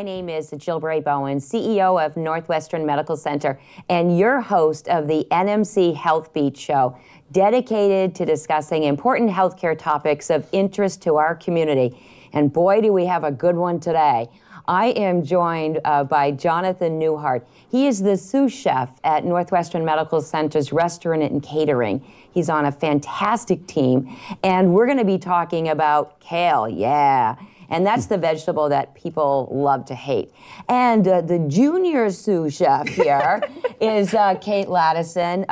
name is Jill Bray-Bowen, CEO of Northwestern Medical Center, and your host of the NMC Health Beat Show, dedicated to discussing important healthcare topics of interest to our community. And boy, do we have a good one today. I am joined by Jonathan Newhard. He is the sous chef at Northwestern Medical Center's Restaurant and Catering. He's on a fantastic team, and we're going to be talking about kale, yeah. And that's the vegetable that people love to hate. And the junior sous chef here is Kate Lattison.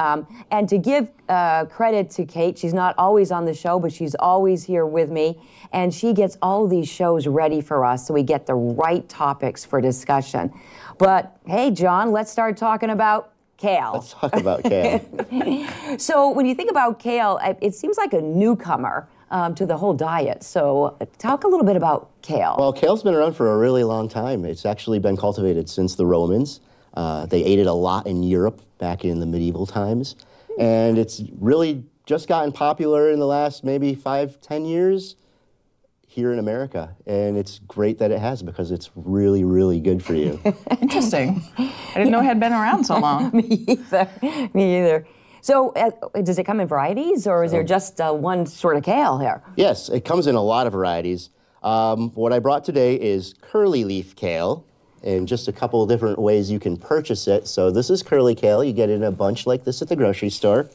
And to give credit to Kate, she's not always on the show, but she's always here with me. And she gets all these shows ready for us so we get the right topics for discussion. But hey, John, let's start talking about kale. Let's talk about kale. So when you think about kale, it seems like a newcomer to the whole diet. So talk a little bit about kale. Well, kale's been around for a really long time. It's actually been cultivated since the Romans. They ate it a lot in Europe back in the medieval times. And it's really just gotten popular in the last maybe 5-10 years here in America. And it's great that it has, because it's really, really good for you. Interesting. I didn't know it had been around so long. Me either. Me either. So does it come in varieties, or is there just one sort of kale here? Yes, it comes in a lot of varieties. What I brought today is curly leaf kale, and just a couple of different ways you can purchase it. So this is curly kale. You get it in a bunch like this at the grocery store.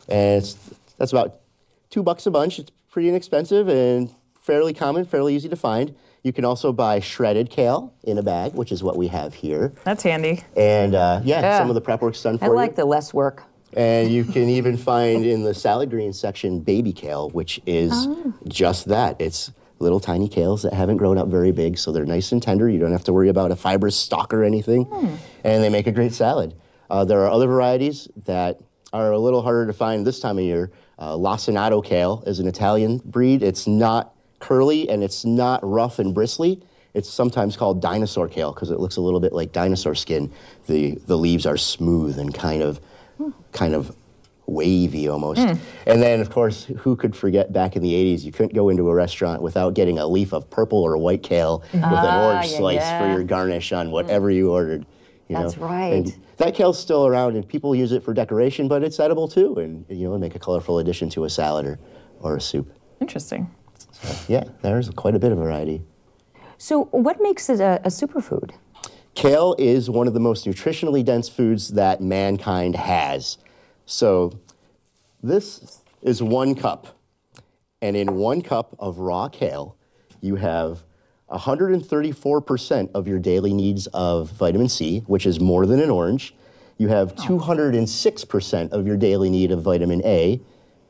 And that's about $2 a bunch. It's pretty inexpensive and fairly common, fairly easy to find. You can also buy shredded kale in a bag, which is what we have here. That's handy. And yeah, some of the prep work's done for you. I like the less work. And you can even find in the salad green section baby kale, which is just that. It's little tiny kales that haven't grown up very big, so they're nice and tender. You don't have to worry about a fibrous stalk or anything. And they make a great salad. There are other varieties that are a little harder to find this time of year. Lacinato kale is an Italian breed. It's not curly and it's not rough and bristly. It's sometimes called dinosaur kale because it looks a little bit like dinosaur skin. The leaves are smooth and kind of wavy almost. And then, of course, who could forget back in the 80s, you couldn't go into a restaurant without getting a leaf of purple or white kale with an orange slice for your garnish on whatever you ordered. That's right. And that kale's still around, and people use it for decoration, but it's edible too, and make a colorful addition to a salad or a soup. Interesting. So, yeah, there's quite a bit of variety. So what makes it a superfood? Kale is one of the most nutritionally dense foods that mankind has. So this is 1 cup, and in 1 cup of raw kale, you have 134% of your daily needs of vitamin C, which is more than an orange. You have 206% of your daily need of vitamin A,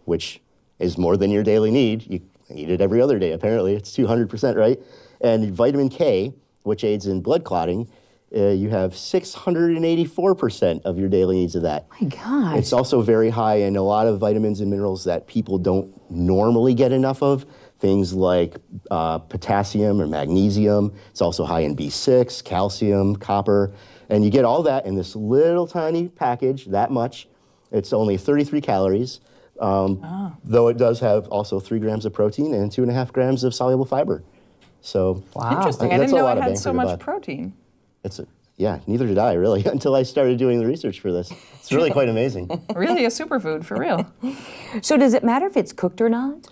which is more than your daily need. You eat it every other day, apparently. It's 200%, right? And vitamin K, which aids in blood clotting, you have 684% of your daily needs of that. My gosh. It's also very high in a lot of vitamins and minerals that people don't normally get enough of. Things like potassium or magnesium. It's also high in B6, calcium, copper. And you get all that in this little tiny package, that much. It's only 33 calories, though it does have also 3 grams of protein and 2.5 grams of soluble fiber. So, wow. Interesting. I didn't know it had so much protein. Yeah, neither did I, really, until I started doing the research for this. It's really quite amazing. Really a superfood, for real. So does it matter if it's cooked or not?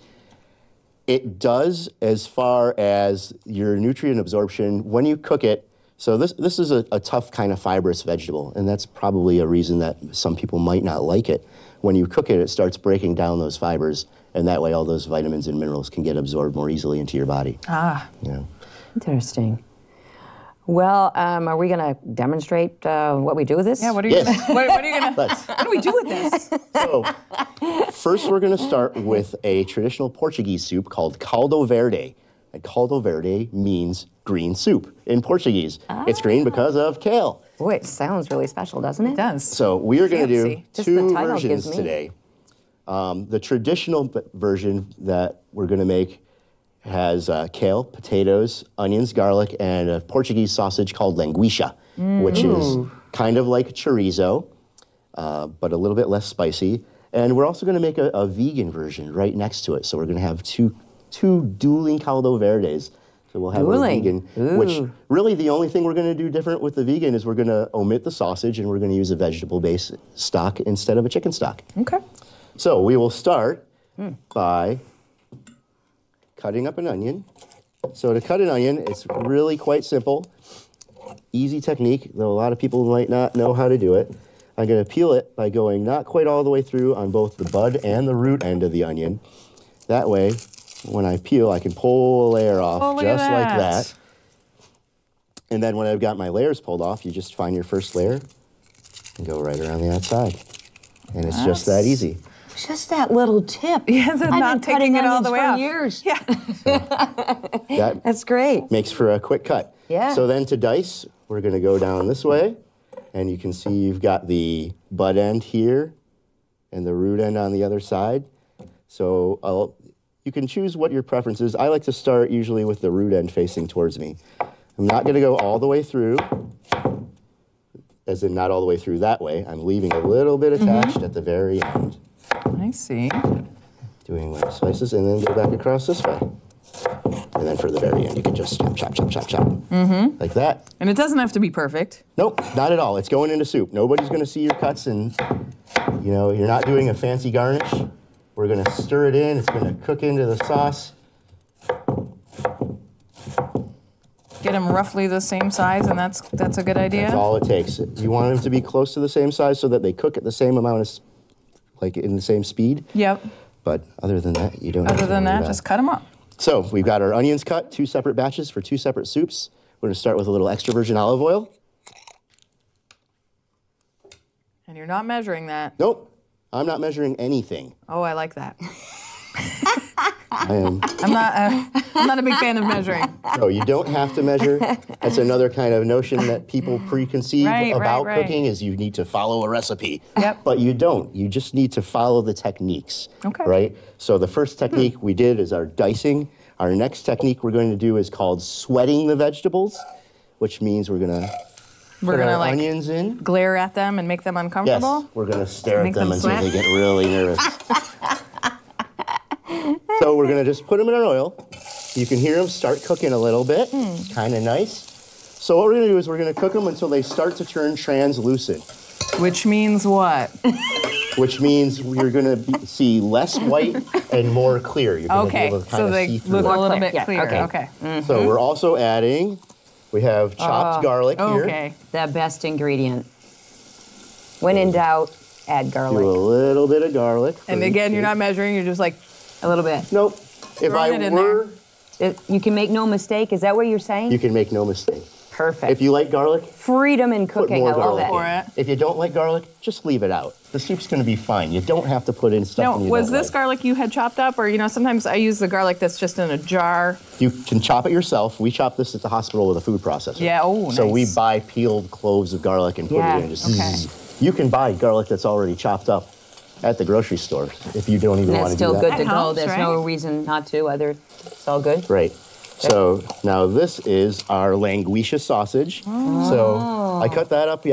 It does, as far as your nutrient absorption. When you cook it, so this is a tough kind of fibrous vegetable, and that's probably a reason that some people might not like it. When you cook it, it starts breaking down those fibers, and that way all those vitamins and minerals can get absorbed more easily into your body. Interesting. Well, are we going to demonstrate what we do with this? Yeah, what are you going to what do we do with this? So, first we're going to start with a traditional Portuguese soup called Caldo Verde. And Caldo Verde means green soup in Portuguese. It's green because of kale. Boy, it sounds really special, doesn't it? It does. So we are going to do Just the 2 title versions gives me. today. The traditional version that we're going to make has kale, potatoes, onions, garlic, and a Portuguese sausage called linguiça, which is kind of like chorizo, but a little bit less spicy. And we're also going to make a vegan version right next to it. So we're going to have two dueling caldo verdes So we'll have our vegan, which really the only thing we're going to do different with the vegan is we're going to omit the sausage and we're going to use a vegetable-based stock instead of a chicken stock. Okay. So we will start by cutting up an onion. So to cut an onion, it's really quite simple. Easy technique, though a lot of people might not know how to do it. I'm going to peel it by going not quite all the way through on both the bud and the root end of the onion. That way, when I peel, I can pull a layer off just like that. And then when I've got my layers pulled off, you just find your first layer and go right around the outside. And it's just that easy. Just that little tip. Yeah, I've not been cutting taking it all the way for off. years. Yeah. That's great. Makes for a quick cut. Yeah. So then to dice, we're going to go down this way. And you can see you've got the bud end here and the root end on the other side. So you can choose what your preference is. I like to start usually with the root end facing towards me. I'm not going to go all the way through, as in not all the way through that way. I'm leaving a little bit attached at the very end. I see. Doing my slices and then go back across this way. And then for the very end, you can just chop, chop, chop, chop, chop. Like that. And it doesn't have to be perfect. Nope, not at all. It's going into soup. Nobody's going to see your cuts, and you know, you're not doing a fancy garnish. We're going to stir it in. It's going to cook into the sauce. Get them roughly the same size, and that's a good idea. That's all it takes. You want them to be close to the same size so that they cook at the same amount of, like in the same speed. Yep. But other than that, you don't have to Other than worry that, about just cut them up. So we've got our onions cut, 2 separate batches for 2 separate soups. We're going to start with a little extra virgin olive oil. And you're not measuring that. Nope, I'm not measuring anything. Oh, I like that. I am. I'm not a big fan of measuring. No, you don't have to measure. That's another kind of notion that people preconceive about cooking is you need to follow a recipe. Yep. But you don't. You just need to follow the techniques. Okay. Right? So the first technique we did is our dicing. Our next technique we're going to do is called sweating the vegetables, which means we're going to put our like onions in. Glare at them and make them uncomfortable. Yes, we're going to stare at them until sweat? they get really nervous. So we're going to just put them in our oil. You can hear them start cooking a little bit. Kind of nice. So what we're going to do is we're going to cook them until they start to turn translucent. Which means what? Which means you're going to see less white and more clear. You're going to be able to kind so of they see through look it. a little bit Yeah, clearer. okay. Okay. So we're also adding, we have chopped garlic here. Okay. The best ingredient. When in doubt, add Do a garlic. little bit of garlic. And again, you're not measuring. You're just like, A little bit. Nope. If I it in were, You can make no mistake. Is that what you're saying? you can make no mistake. Perfect. If you like garlic, Freedom in put cooking. more I love garlic that. in. If you don't like garlic, just leave it out. The soup's going to be fine. You don't have to put in stuff no, you was don't this like. garlic you had chopped up? Or, sometimes I use the garlic that's just in a jar. You can chop it yourself. We chop this at the hospital with a food processor. Yeah, oh, So we nice. buy peeled cloves of garlic and put Yeah, it in. Just okay. zzz. You can buy garlic that's already chopped up at the grocery store if you don't even And want that's to do still that. good That to go. helps, There's right? no reason not to. It's all good. Right. So now this is our languisha sausage. So I cut that up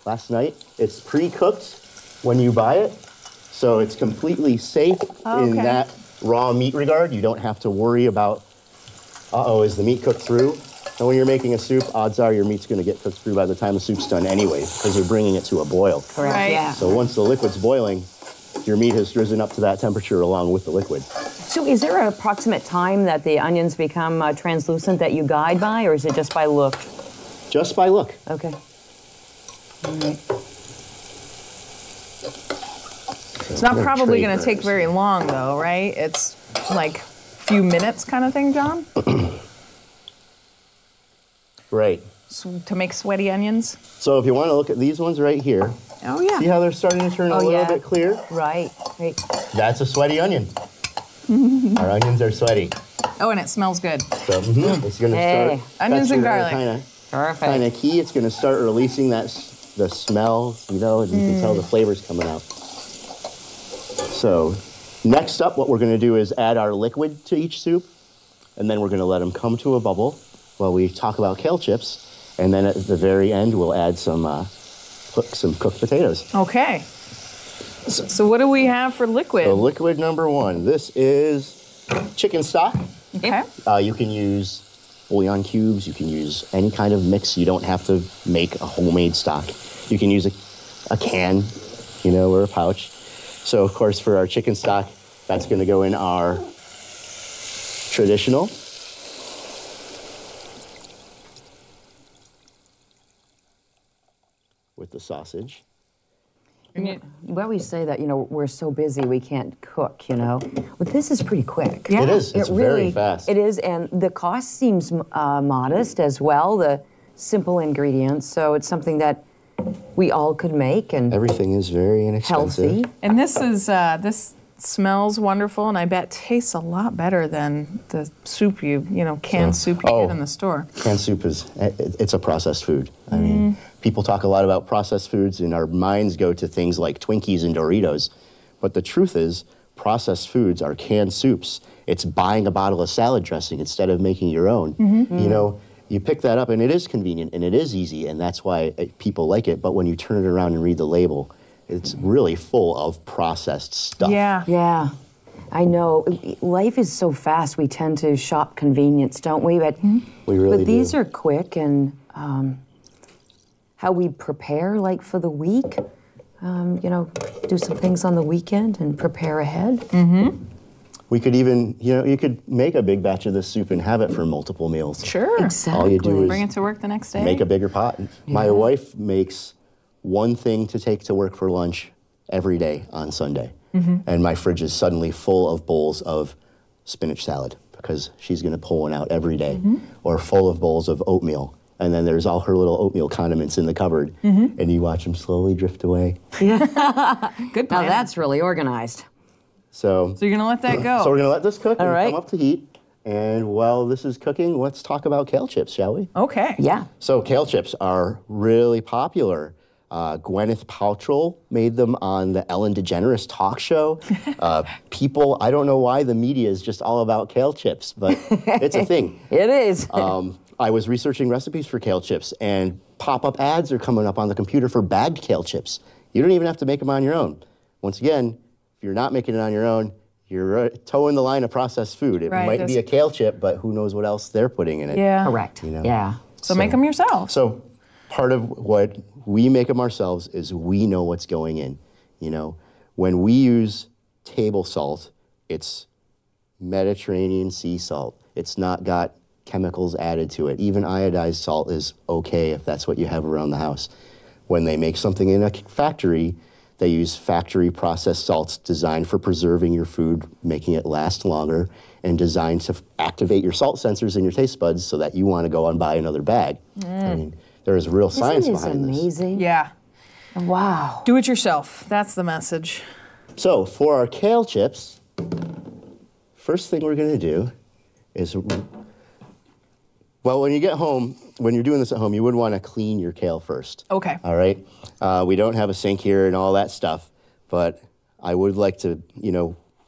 last night. It's pre-cooked when you buy it. So it's completely safe in Okay. that raw meat regard. You don't have to worry about, is the meat cooked through? And when you're making a soup, odds are your meat's going to get cooked through by the time the soup's done anyway, because you're bringing it to a boil. Correct. Right. Yeah. So once the liquid's boiling, your meat has risen up to that temperature along with the liquid. So is there an approximate time that the onions become translucent that you guide by, or is it just by look? Just by look. Okay. All right. It's not No probably trade going to take burns. very long, though, right? It's like a few minutes kind of thing, John? Right. To make sweaty onions? So if you want to look at these ones right here, Oh, yeah. see how they're starting to turn a little yeah. bit clear? Right. Right. That's a sweaty onion. Our onions are sweaty. Oh, and it smells good. So it's going to Hey. start. Onions and garlic. Perfect. Kind of key. It's going to start releasing the smell, and you can tell the flavors coming out. So next up, what we're going to do is add our liquid to each soup, and then we're going to let them come to a bubble while we talk about kale chips. And then at the very end, we'll add some cooked potatoes. Okay. So what do we have for liquid? So liquid number one. This is chicken stock. Okay. You can use bouillon cubes. You can use any kind of mix. You don't have to make a homemade stock. You can use a can, you know, or a pouch. So, of course, for our chicken stock, that's going to go in our traditional. With the sausage. We always say that, you know, we're so busy we can't cook, you know. But this is pretty quick. Yeah. It is. It's very fast. It is, and the cost seems modest as well, the simple ingredients. So it's something that we all could make and Everything is very inexpensive. healthy. And this is this smells wonderful, and I bet tastes a lot better than the soup canned soup you get in the store. Canned soup it's a processed food. I mean, people talk a lot about processed foods, and our minds go to things like Twinkies and Doritos. But the truth is, processed foods are canned soups. It's buying a bottle of salad dressing instead of making your own. You know, you pick that up, and it is convenient, and it is easy, and that's why people like it. But when you turn it around and read the label, it's really full of processed stuff. Yeah. Yeah, I know. Life is so fast, we tend to shop convenience, don't we? But, We really but these do. are quick, and how we prepare, like for the week, you know, do some things on the weekend and prepare ahead. We could even, you could make a big batch of this soup and have it for multiple meals. Sure. Exactly. All you do is Bring it to work the next day. make a bigger pot. My wife makes one thing to take to work for lunch every day on Sunday. And my fridge is suddenly full of bowls of spinach salad because she's going to pull one out every day, or full of bowls of oatmeal. And then there's all her little oatmeal condiments in the cupboard, and you watch them slowly drift away. Good Now plan. that's really organized. So So you're gonna let that go. we're going to let this cook and right. come up to heat. And while this is cooking, let's talk about kale chips, shall we? Okay. Yeah. So kale chips are really popular. Gwyneth Paltrow made them on the Ellen DeGeneres talk show. People, I don't know why the media is just all about kale chips, but it's a thing. It is. I was researching recipes for kale chips, and pop-up ads are coming up on the computer for bagged kale chips. You don't even have to make them on your own. Once again, if you're not making it on your own, you're toeing the line of processed food. It Right, might be a that's- kale chip, but who knows what else they're putting in it. Yeah. Correct. know. Yeah. So make them yourself. So part of what we make them ourselves is we know what's going in. You know, when we use table salt, it's Mediterranean sea salt. It's not got chemicals added to it. Even iodized salt is okay if that's what you have around the house. When they make something in a factory, they use factory processed salts designed for preserving your food, making it last longer, and designed to activate your salt sensors in your taste buds so that you want to go and buy another bag. I mean, there is real science Isn't this behind this. amazing? Yeah. Wow. Do it yourself. That's the message. So for our kale chips, first thing we're going to do is, well, when you get home, when you're doing this at home, you would want to clean your kale first. Okay. All right? We don't have a sink here and all that stuff, but I would like to,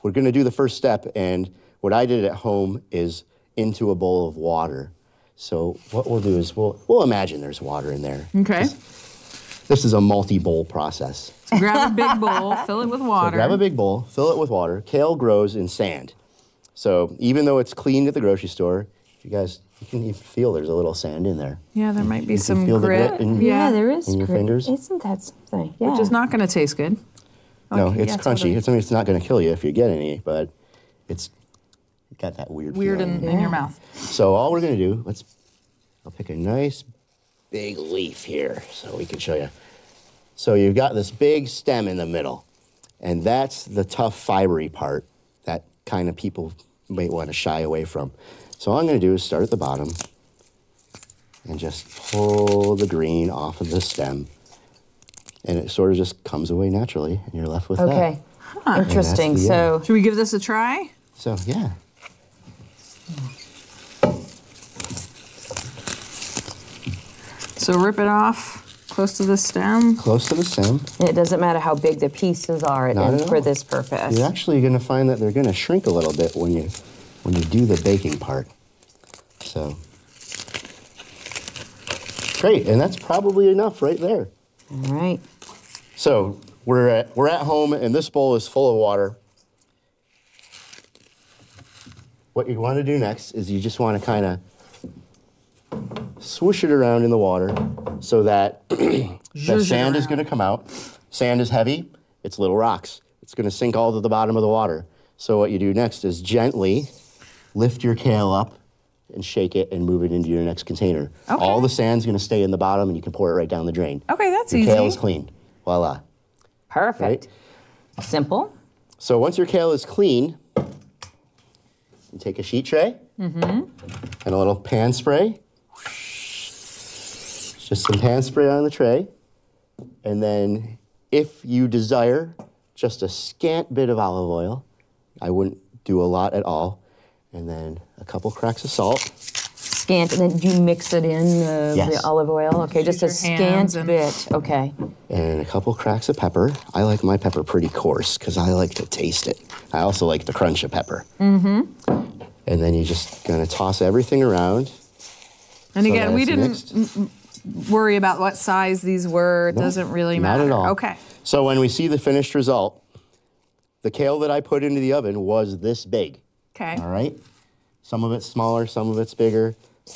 we're going to do the first step, and what I did at home is into a bowl of water. So what we'll do is we'll imagine there's water in there. Okay. This is a multi-bowl process. So grab a big bowl, fill it with water. Grab a big bowl, fill it with water. Kale grows in sand. So even though it's cleaned at the grocery store, you can even feel there's a little sand in there. Yeah, there might be You can some feel the grit. grit in- Yeah, there is. In your grit. fingers? Isn't that something? Yeah. Which is not going to taste good. No, Okay, it's yeah, crunchy. totally. It's not going to kill you if you get any, but it's got that weird feeling. in your mouth. So all we're going to do, I'll pick a nice big leaf here so we can show you. So you've got this big stem in the middle, and that's the tough fibery part that kind of people might want to shy away from. So all I'm going to do is start at the bottom and just pull the green off of the stem, and it sort of just comes away naturally, and you're left with Okay. that. Interesting. And that's the So, Should we give this a try? So yeah. So rip it off close to the stem. Close to the stem. it doesn't matter how big the pieces are Not at for all. this purpose. You're actually going to find that they're going to shrink a little bit when you do the baking part. So great, and that's probably enough right there. All right. So we're at home, and this bowl is full of water. what you want to do next is you just want to kind of swoosh it around in the water so that the sand is going to come out. Sand is heavy. It's little rocks. It's going to sink all to the bottom of the water. So what you do next is gently lift your kale up and shake it and move it into your next container. Okay. All the sand's going to stay in the bottom and you can pour it right down the drain. Okay, that's your easy. Kale is clean. Voila. Perfect. Right? Simple. So once your kale is clean, you take a sheet tray and a little pan spray. Just some pan spray on the tray. And then if you desire just a scant bit of olive oil, I wouldn't do a lot at all. And then a couple cracks of salt. Scant, and then do you mix it in, Yes. the olive oil? Okay, just a Use your hands scant and- bit. Okay. And a couple cracks of pepper. I like my pepper pretty coarse because I like to taste it. I also like the crunch of pepper. And then you're just gonna toss everything around. And so again, that we it's didn't mixed. worry about what size these were. It doesn't really matter. Not at all. Okay. So when we see the finished result, the kale that I put into the oven was this big. Okay. All right? Some of it's smaller, some of it's bigger.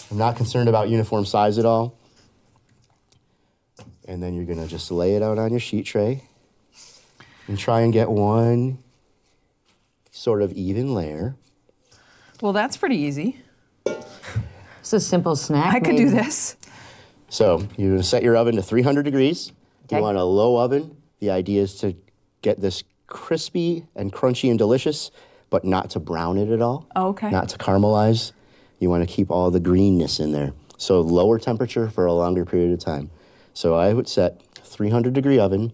I'm not concerned about uniform size at all. And then you're gonna just lay it out on your sheet tray and try and get one sort of even layer. Well, that's pretty easy. It's a simple snack. I could do this. So you're gonna set your oven to 300 degrees. Okay. You want a low oven. The idea is to get this crispy and crunchy and delicious, but not to brown it at all. Okay. Not to caramelize. You want to keep all the greenness in there. So lower temperature for a longer period of time. So I would set 300 degree oven.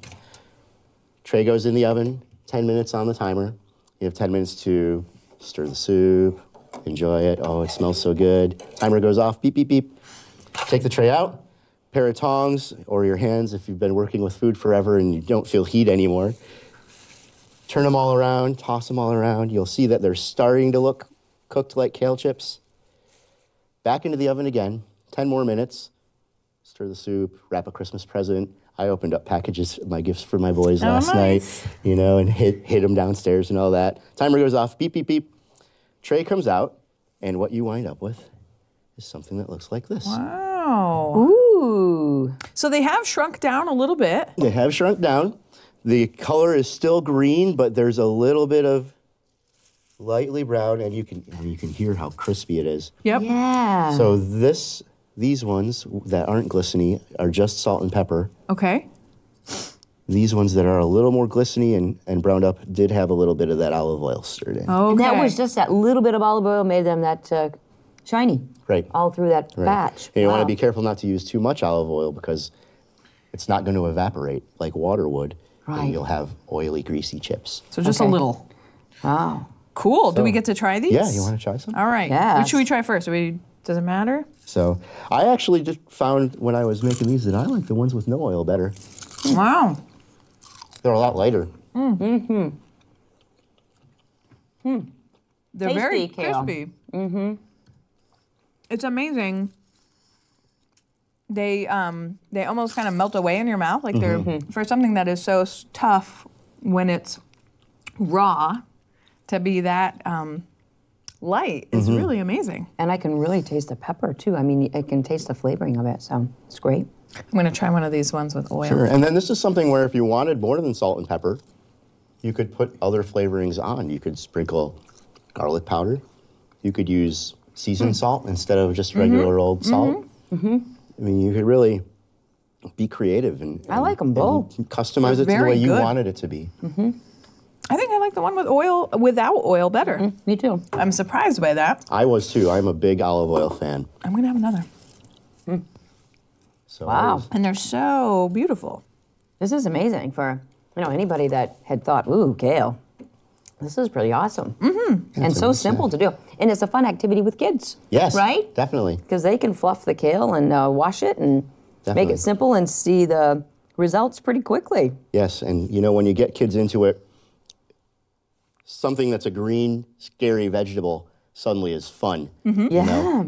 Tray goes in the oven, 10 minutes on the timer. You have 10 minutes to stir the soup, enjoy it. Oh, it smells so good. Timer goes off, beep, beep, beep. Take the tray out, pair of tongs or your hands if you've been working with food forever and you don't feel heat anymore. Turn them all around, toss them all around. You'll see that they're starting to look cooked like kale chips. Back into the oven again, 10 more minutes. Stir the soup, wrap a Christmas present. I opened up packages of my gifts for my boys last nice. night, you know, and hid them downstairs and all that. Timer goes off, beep, beep, beep. Tray comes out, and what you wind up with is something that looks like this. Wow. Ooh. So they have shrunk down a little bit. They have shrunk down. The color is still green, but there's a little bit of lightly brown, and you can hear how crispy it is. Yep. Yeah. So these ones that aren't glistening are just salt and pepper. Okay. These ones that are a little more glistening and browned up did have a little bit of that olive oil stirred in. Okay. And that was just that little bit of olive oil made them that shiny. Right. All through that Right. batch. And you want Wow. to be careful not to use too much olive oil because it's not going to evaporate like water would. Right. And you'll have oily, greasy chips. So just a Okay. little. Wow. Cool. Do we So- get to try these? Yeah, you want to try some? All right. Yes. Which should we try first? Does it matter? So I actually just found when I was making these that I like the ones with no oil better. Wow. They're a lot lighter. They're very Tasty, Kale. crispy. It's amazing. They almost kind of melt away in your mouth, like they're for something that is so tough when it's raw to be that light is really amazing. And I can really taste the pepper too. I mean, I can taste the flavoring of it, so it's great. I'm gonna try one of these ones with oil. Sure. And then this is something where if you wanted more than salt and pepper, you could put other flavorings on. You could sprinkle garlic powder. You could use seasoned salt instead of just regular old salt. I mean, you could really be creative and I like 'em both. and customize it to the Very way you good. wanted it to be. I think I like the one with oil without oil better. Me too. I'm surprised by that. I was too. I'm a big olive oil fan. I'm gonna have another. So Wow. And they're so beautiful. This is amazing for anybody that had thought, ooh, kale. This is pretty awesome. And so simple to do. And it's a fun activity with kids. Yes, Right? definitely. Because they can fluff the kale and wash it and make Definitely. it simple and see the results pretty quickly. Yes, and you know, when you get kids into it, something that's a green, scary vegetable suddenly is fun. Yeah.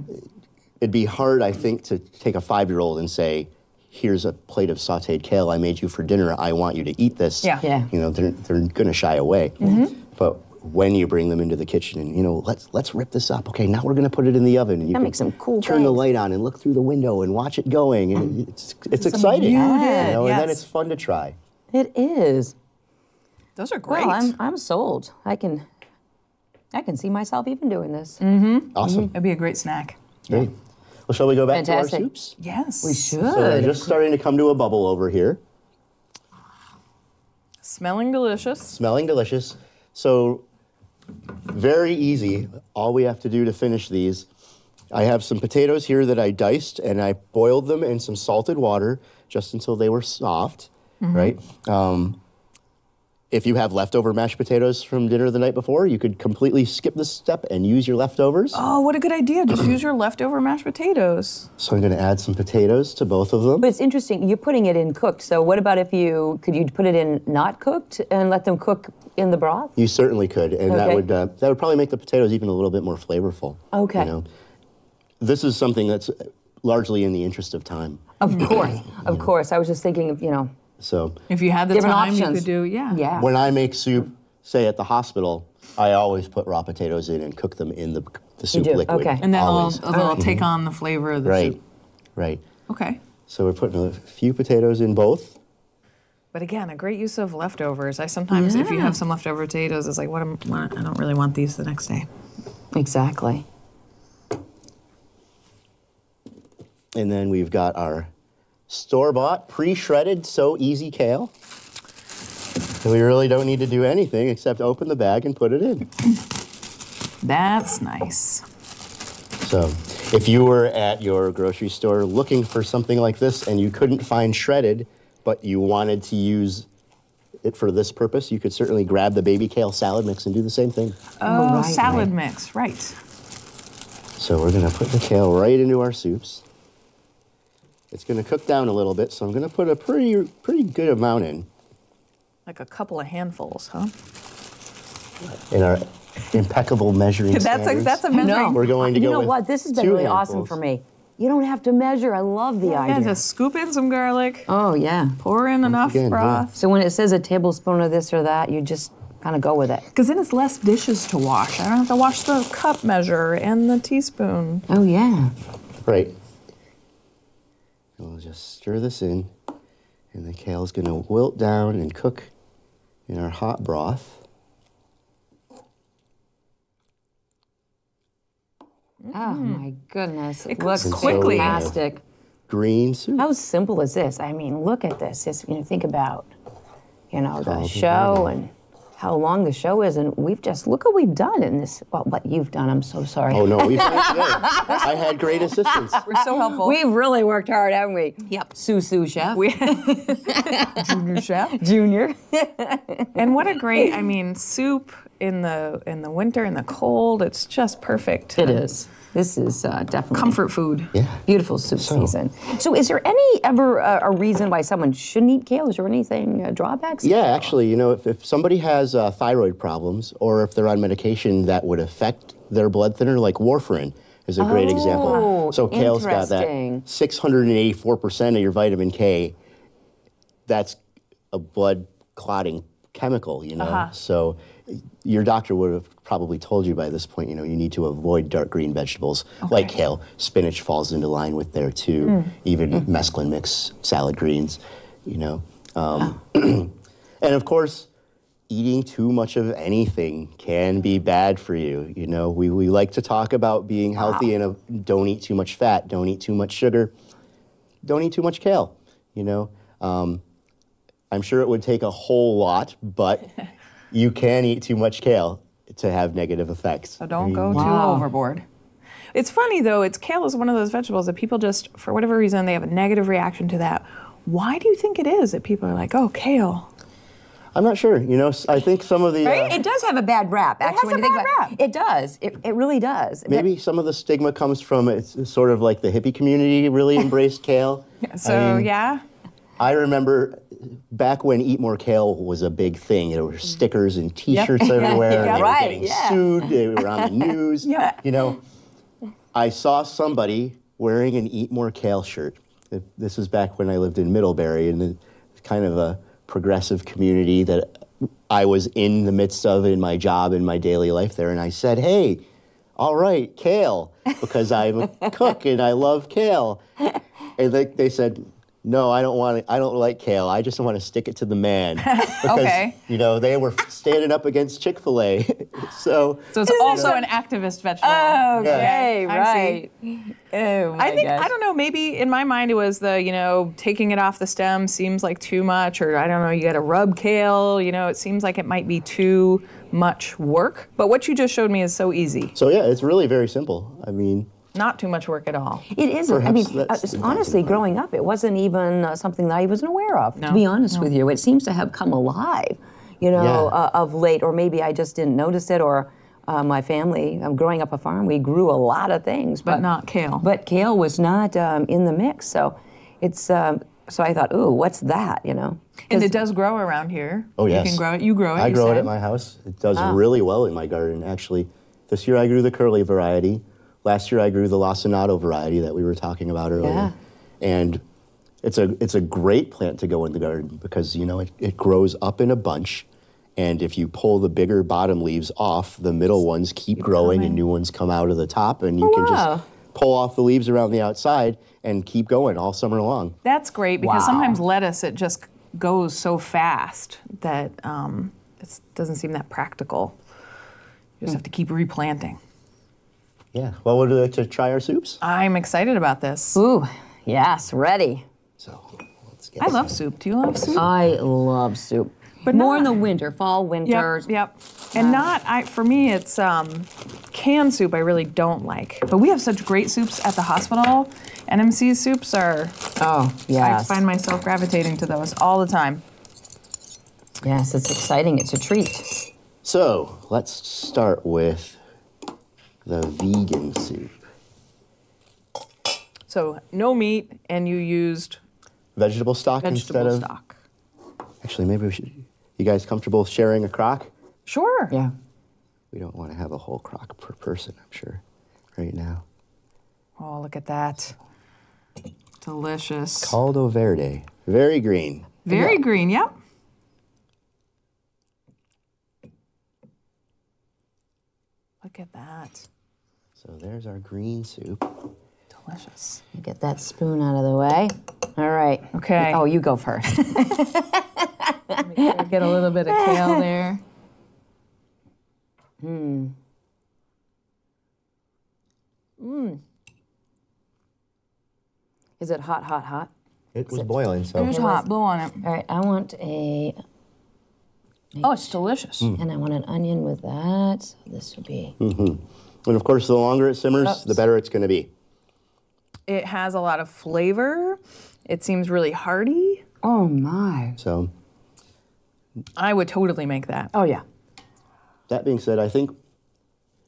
It'd be hard, I think, to take a 5-year-old and say, here's a plate of sauteed kale I made you for dinner. I want you to eat this. Yeah. Yeah. You know, they're going to shy away. But when you bring them into the kitchen, and let's rip this up. Okay, now we're going to put it in the oven, and you That can makes some cool turn the things. light on and look through the window and watch it going, and it's exciting. yes. And then it's fun to try. It is. Those are great. Well, I'm sold. I can see myself even doing this. Awesome. It'd be a great snack. Great. Well, shall we go back Fantastic. to our soups? Yes. We should. So they're just starting to come to a bubble over here. Smelling delicious. Smelling delicious. So very easy. All we have to do to finish these, I have some potatoes here that I diced, and I boiled them in some salted water just until they were soft, right? If you have leftover mashed potatoes from dinner the night before, you could completely skip this step and use your leftovers. Oh, what a good idea. Just use your leftover mashed potatoes. So I'm going to add some potatoes to both of them. But it's interesting, you're putting it in cooked. So what about could you put it in not cooked and let them cook in the broth? You certainly could, and Okay. that would probably make the potatoes even a little bit more flavorful. Okay. This is something that's largely in the interest of time. Of course, of course. I was just thinking of, So If you had the Different time, you options. could do, yeah. when I make soup, say at the hospital, I always put raw potatoes in and cook them in the soup do, liquid. okay. And then always. they'll take on the flavor of the Right, soup. right. Okay. So we're putting a few potatoes in both. But again, a great use of leftovers. I sometimes, if you have some leftover potatoes, it's like, I don't really want these the next day. exactly. And then we've got our store-bought, pre-shredded, so easy kale. And we really don't need to do anything except open the bag and put it in. That's nice. So if you were at your grocery store looking for something like this and you couldn't find shredded, but you wanted to use it for this purpose, you could certainly grab the baby kale salad mix and do the same thing. Oh, right, salad right. mix, right. So we're gonna put the kale right into our soups. It's gonna cook down a little bit, so I'm gonna put a pretty good amount in. Like a couple of handfuls, huh? In our impeccable measuring standards. That's a measuring. We're going to You go know with what? This has been 2 really awesome handfuls. for me. You don't have to measure. I love the Yeah, idea. just scoop in some garlic, Oh, yeah. pour in enough again, broth. So when it says a tablespoon of this or that, you just kind of go with it. Because then it's less dishes to wash. I don't have to wash the cup measure and the teaspoon. Oh, yeah. Right. We'll just stir this in, and the kale's gonna wilt down and cook in our hot broth. Oh, my goodness. It cooks looks quickly. fantastic. Green soup. How simple is this? I mean, look at this. Just, think about, the Caldo show Verde. and how long the show is, and look what we've done in this. Well, what you've done, I'm so sorry. Oh no, we finished today. I had great assistance. We're so helpful. We've really worked hard, haven't we? Yep. Sous chef. Junior chef. Junior. And what a great, soup in the winter, in the cold, it's just perfect. It is. This is definitely Comfort food. Yeah. beautiful soup season. So is there any ever a reason why someone shouldn't eat kale? Is there anything drawbacks? Yeah, actually, if somebody has thyroid problems or if they're on medication that would affect their blood thinner, like warfarin is a great example. So kale's got that interesting. 684% of your vitamin K. That's a blood clotting chemical, So your doctor would have probably told you by this point, you need to avoid dark green vegetables like kale. Spinach falls into line with there too. Even mesclun mix salad greens, And of course, eating too much of anything can be bad for you. We like to talk about being healthy and don't eat too much fat, don't eat too much sugar, don't eat too much kale. I'm sure it would take a whole lot, but you can eat too much kale to have negative effects. So don't go too overboard. It's funny though, kale is one of those vegetables that people just, for whatever reason, they have a negative reaction to that. Why do you think it is that people are like, oh, kale? I'm not sure. I think some of the It does have a bad rap, actually. has a when you bad think about rap. It does. It really does. maybe some of the stigma comes from it's sort of like the hippie community really embraced kale. So, I remember back when Eat More Kale was a big thing. There were stickers and T-shirts everywhere. Yeah, and they right, were getting yeah. sued. They were on the news. I saw somebody wearing an Eat More Kale shirt. This was back when I lived in Middlebury, and it's kind of a progressive community that I was in the midst of in my job, in my daily life there, and I said, hey, all right, kale, because I'm a cook and I love kale. And they said, no, I don't want it. I don't like kale. I just want to stick it to the man. Because, Okay. you know, they were standing up against Chick-fil-A. So it's also an activist vegetable. Okay, I right. see. Oh, my I think, gosh. I don't know, maybe in my mind it was the, you know, taking it off the stem seems like too much, or I don't know, you got to rub kale, you know, it seems like it might be too much work. But what you just showed me is so easy. So yeah, it's really very simple. I mean, Not too much work at all. It isn't. I mean, Perhaps that's honestly, growing up, it wasn't even something that I wasn't aware of, to be honest with you. It seems to have come alive, you know, of late, or maybe I just didn't notice it, or my family, growing up a farm, we grew a lot of things. But not kale. But kale was not in the mix, so it's, so I thought, ooh, what's that, you know? And it does grow around here. oh yes. You can grow it. You grow it. I you grow it said. at my house. It does really well in my garden, actually. This year I grew the curly variety. Last year I grew the lacinato variety that we were talking about earlier. Yeah. And it's a great plant to go in the garden because, you know, it grows up in a bunch. And if you pull the bigger bottom leaves off, the middle ones keep growing and new ones come out of the top. And you can just pull off the leaves around the outside and keep going all summer long. That's great because Wow. sometimes lettuce, it just goes so fast that it doesn't seem that practical. You just have to keep replanting. Yeah. Well, would you like to try our soups? I'm excited about this. Ooh, yes, ready. So let's get I love soup. Do you love soup? I love soup. But more in not- the winter, fall, winter. Yep. And for me, it's canned soup I really don't like. But we have such great soups at the hospital. NMC's soups are, Oh, yes. I find myself gravitating to those all the time. Yes, it's exciting. It's a treat. So let's start with the vegan soup. So no meat, and you used Vegetable stock instead vegetable of. stock. Actually, maybe we should. You guys comfortable sharing a crock? Sure. Yeah. We don't want to have a whole crock per person, I'm sure, right now. Oh, look at that. Delicious. Caldo Verde, very green. Very green, yep. Look at that. So there's our green soup. Delicious. Get that spoon out of the way. All right. Okay. Oh, you go first. Get a little bit of kale there. Is it hot, hot, hot? It was boiling, so. It was hot. Blow on it. All right, I want Oh, it's delicious. and I want an onion with that. So this would be. And of course, the longer it simmers, the better it's going to be. It has a lot of flavor. It seems really hearty. Oh my. So I would totally make that. Oh yeah. that being said, I think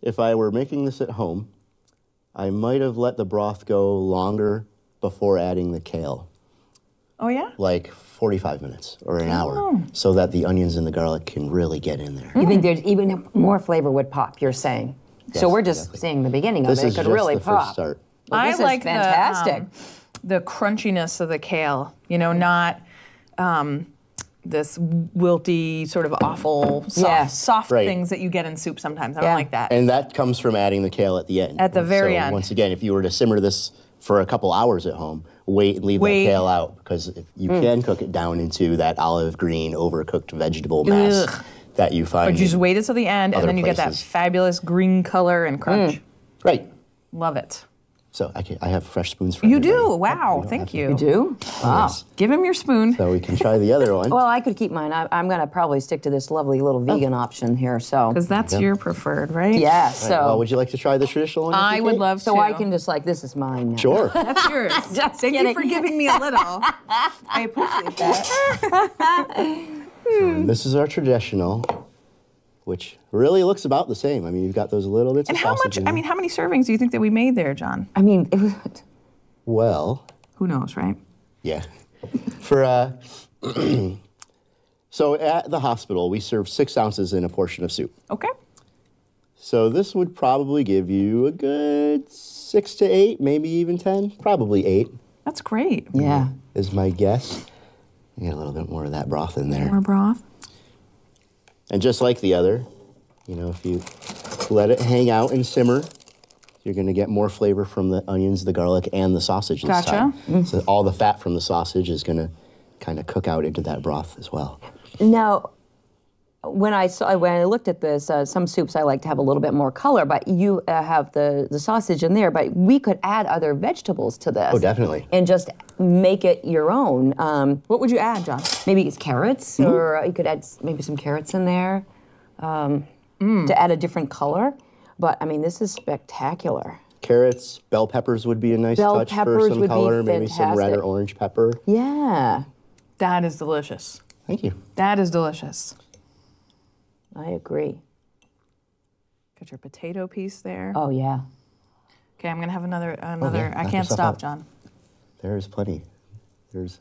if I were making this at home, I might have let the broth go longer before adding the kale. Oh, yeah? Like 45 minutes or an hour, so that the onions and the garlic can really get in there. You think there's even more flavor would pop? You're saying. So we're just exactly. seeing the beginning This of it. is It could just really the pop. first start. Well, I this like is fantastic. the crunchiness of the kale, you know, not this wilty, sort of awful, soft Right. things that you get in soup sometimes. I Yeah. don't like that. And that comes from adding the kale at the end. At the very so end. Once again, if you were to simmer this for a couple hours at home, wait and leave Wait. the kale out, because if you can cook it down into that olive green, overcooked vegetable mass Ugh. that you find. But you just wait until the end, and other then you get that places. fabulous green color and crunch. Right. Love it. So I have fresh spoons for You everybody. do? Wow, don't have thank to- you. You do? Wow. Yes. Give him your spoon. So we can try the other one. Well, I could keep mine. I'm going to probably stick to this lovely little vegan option here. So. Because that's your preferred, right? Yeah. Right, So. well, would you like to try the traditional one? I would love to. So I can just like, this is mine now. Sure. That's yours. Just Thank you kidding. for giving me a little. I appreciate that. And this is our traditional, which really looks about the same. I mean, you've got those little bits And of how sausage much, in I there. mean, how many servings do you think that we made there, John? I mean, it was. Well, Who knows, right? yeah. For so at the hospital, we serve 6 ounces in a portion of soup. Okay. So this would probably give you a good 6 to 8, maybe even 10, probably 8 That's great. Yeah. is my guess. Get a little bit more of that broth in there. More broth. And just like the other, you know, if you let it hang out and simmer, you're going to get more flavor from the onions, the garlic, and the sausage this time. So all the fat from the sausage is going to kind of cook out into that broth as well. Now, when I looked at this, some soups I like to have a little bit more color, but you have the sausage in there, but we could add other vegetables to this. Oh, definitely. And just make it your own. What would you add, John? Maybe it's carrots, or you could add maybe some carrots in there to add a different color. But, I mean, this is spectacular. Carrots, bell peppers would be a nice touch for some color. Maybe some red or orange pepper. Yeah. That is delicious. Thank you. That is delicious. I agree. Got your potato piece there. Oh, yeah. Okay, I'm going to have another. Yeah, I can't stop, John. There's plenty. There's.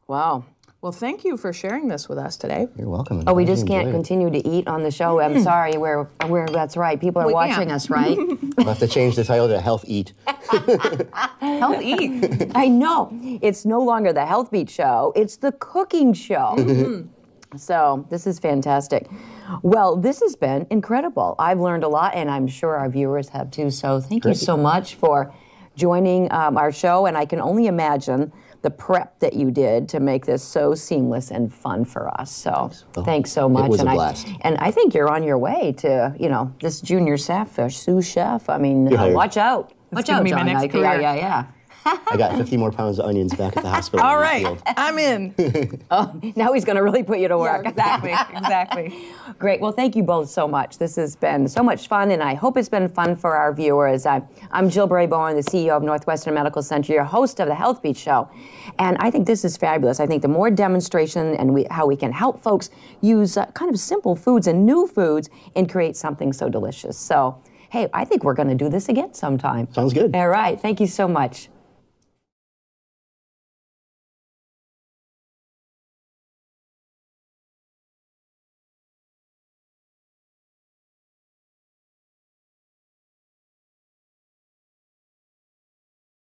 Wow. Well, thank you for sharing this with us today. You're welcome. Oh, we just can't continue to eat on the show. I'm sorry. We're that's right. People are watching us, right? We'll have to change the title to Health Eat. Health Eat. I know. It's no longer the Health Beat show. It's the cooking show. So this is fantastic. Well, this has been incredible. I've learned a lot, and I'm sure our viewers have too. So thank you so much for joining our show, and I can only imagine the prep that you did to make this so seamless and fun for us. So thanks so much. It was a blast. And I think you're on your way to, you know, this junior chef, Sous chef. I mean, watch out. Watch out, John. Yeah, yeah. I got 50 more pounds of onions back at the hospital. All right, I'm in. Oh, now he's going to really put you to work. Yeah, exactly. Great. Well, thank you both so much. This has been so much fun, and I hope it's been fun for our viewers. I'm Jill Berry-Bowen, the CEO of Northwestern Medical Center, your host of the Health Beat Show. And I think this is fabulous. I think the more demonstration and how we can help folks use kind of simple foods and new foods and create something so delicious. So, hey, I think we're going to do this again sometime. Sounds good. All right. Thank you so much.